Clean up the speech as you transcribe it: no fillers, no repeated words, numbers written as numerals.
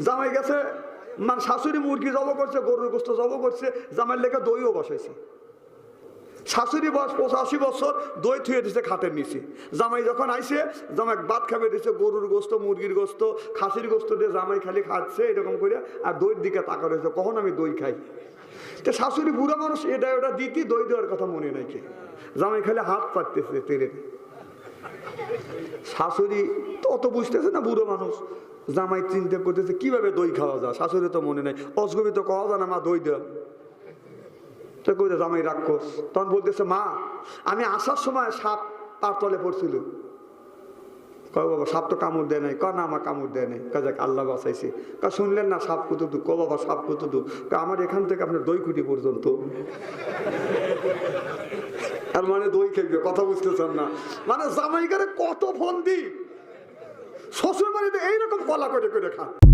জামাই গেছে, মানে শাশুড়ি মুরগি জব করছে, গরুর গোস্ত জব করছে, জামাইয়ের লেখা দইও বসাইছে। শাশুড়ি বয়স 85 বছর, দই থুয়ে দিছে খাটের নিচে। জামাই যখন আইসে, জামাই ভাত খাবে দিছে, গরুর গোস্ত, মুরগির গোস্ত, খাসির গোস্ত দিয়ে জামাই খালি খাচ্ছে এরকম করে, আর দইয়ের দিকে তাকা রয়েছে, কখন আমি দই খাই। তো শাশুড়ি বুড়া মানুষ, এটা ওটা দিতি, দই দেওয়ার কথা মনে নাই কে। জামাই খালি হাত পাততেছে তেরে। শাশুড়ি তো অত বুঝতেছে না, বুড়ো মানুষ। জামাই চিন্তা করতেছে কিভাবে দই খাওয়া যায়, শাশুড়ি তো মনে নেই, অসগবি তো খাওয়া যায় না, মা দই দেওয়া। তো কইতে জামাই রাক্ষস, তখন বলতেছে মা আমি আসার সময় সাপ তার তলে পড়ছিল। কয় বাবা সাপ তো কামড় দেয় নাই। ক না আমার কামড় দেয় নাই। কাজ আল্লাহ বাঁচাইছে। কা শুনলেন না সাপ কতটুক? ক বাবা সাপ কতটুক? আমার এখান থেকে আপনার দই কুটি পর্যন্ত। আর মানে দই খেলবে, কথা বুঝতেছেন না? মানে জামাইকারে কত ফন্দি, শ্বশুর বাড়িতে এইরকম কলা করে করে খা।